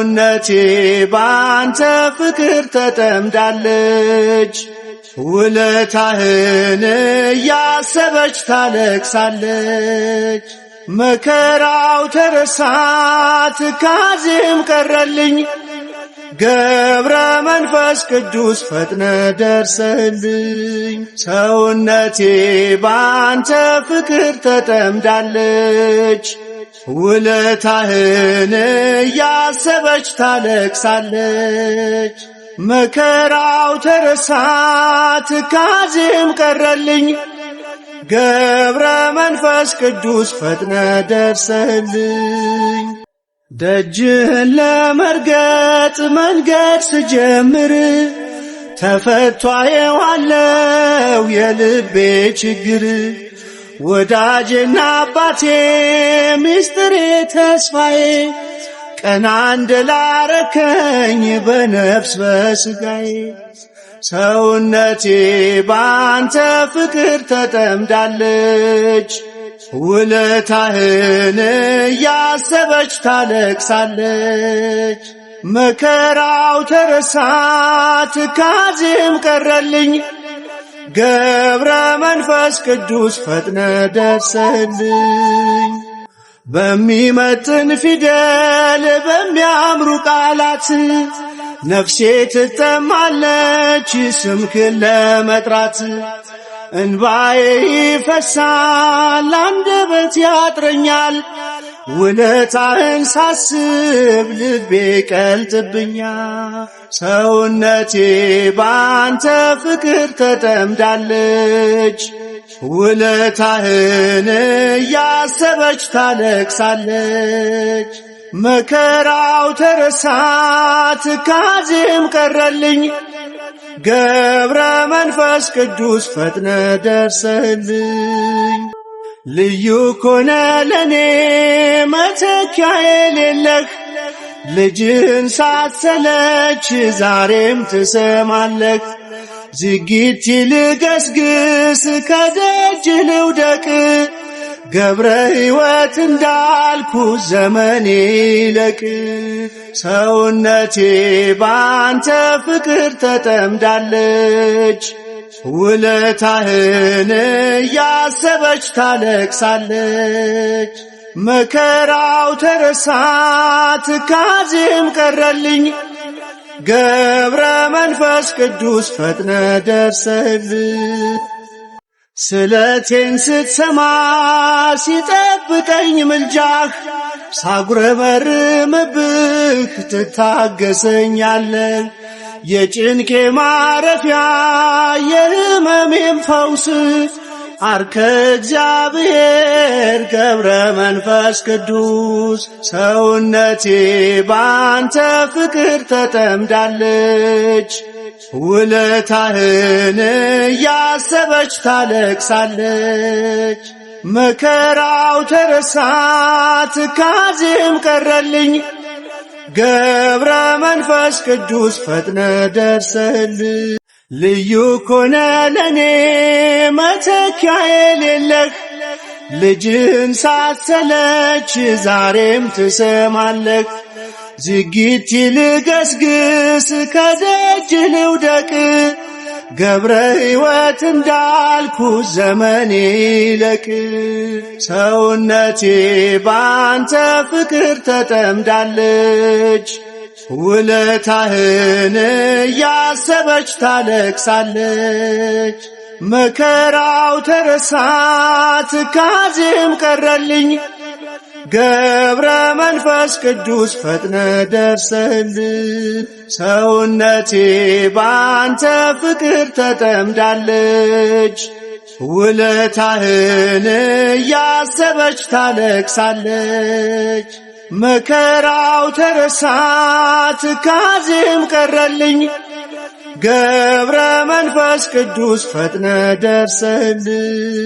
ሰውነቴ ባንተ ፍቅር ተጠምዳለች። ውለታህን እያሰበች ታለቅሳለች። መከራው ተረሳ ትካዜም ቀረልኝ። ገብረ መንፈስ ቅዱስ ፈጥነ ደርሰህልኝ። ሰውነቴ ባንተ ፍቅር ተጠምዳለች። ውለታህን እያሰበች ታለቅሳለች። መከራው ተረሳ ትካዜም ቀረልኝ። ገብረ መንፈስ ቅዱስ ፈጥነ ደርሰህልኝ። ደጅህን ለመርገጥ መንገድ ስጀምር ተፈቶ አየዋለው የልቤ ችግር። ወዳጄና አባቴ ሚስጥሬ ተስፋዬ ቀና እንደላረከኝ በነፍስ በስጋዬ። ሰውነቴ ባንተ ፍቅር ተጠምዳለች። ውለታህን እያሰበች ታለቅሳለች። መከራው ተረሳ ትካዜም ቀረልኝ። ገብረ መንፈስ ቅዱስ ፈጥነ ደርሰህልኝ። በሚመጥን ፊደል በሚያምሩ ቃላት ነፍሴ ትጠማለች ስምክን ለመጥራት። እንባዬ ይፈሳል አንደበት ያጥረኛል። ውለታህን ሳስብ ልቤ ቀልጥብኛል። ሰውነቴ ባንተ ፍቅር ተጠምዳለች። ውለታህን እያሰበች ታለቅሳለች። መከራው ተረሳ ትካዜም ቀረልኝ። ገብረ መንፈስ ቅዱስ ፈጥነ ደርሰህልኝ። ልዩ ኮነ ለኔ መተኪያ የሌለህ። ልጅህን ሳትሰለች ዛሬም ትሰማለህ። ዝጊት ልገስግስ ከደጅ ልውደቅ። ገብረ ሕይወት እንዳልኩ ዘመኔ ይለቅ። ሰውነቴ ባንተ ፍቅር ተጠምዳለች። ውለታህን እያሰበች ታለቅሳለች። መከራው ተረሳ ትካዜም ቀረልኝ። ገብረ መንፈስ ቅዱስ ፈጥነ ደርሰህልኝ። ስለቴን ስትሰማ ሲጠብቀኝ ምልጃህ ሳጉረመርምብህ ትታገሰኛለህ። የጭንቄ ማረፊያ የህመሜም ፈውስ አርከ እግዚአብሔር ገብረ መንፈስ ቅዱስ። ሰውነቴ ባንተ ፍቅር ተጠምዳለች። ውለታህን እያሰበች ታለቅሳለች። መከራው ተረሳ ትካዜም ቀረልኝ። ገብረ መንፈስ ቅዱስ ፈጥነ ደርሰህልኝ። ልዩ ኮነ ለኔ መተኪያ የሌለህ። ልጅህን ሳትሰለች ዛሬም ትሰማለህ። ዝጊት ልገስግስ ከደጅ ልውደቅ። ገብረ ሕይወት እንዳልኩ ዘመኔ ይለቅ። ሰውነቴ ባንተ ፍቅር ተጠምዳለች። ውለታህን እያሰበች ታለቅሳለች። መከራው ተረሳ ትካዜም ቀረልኝ። ገብረ መንፈስ ቅዱስ ፈጥነ ደርሰህልኝ። ሰውነቴ ባንተ ፍቅር ተጠምዳለች። ውለታህን እያሰበች ታለቅሳለች። መከራው ተረሳ ትካዜም ቀረልኝ። ገብረ መንፈስ ቅዱስ ፈጥነ ደርሰህልኝ።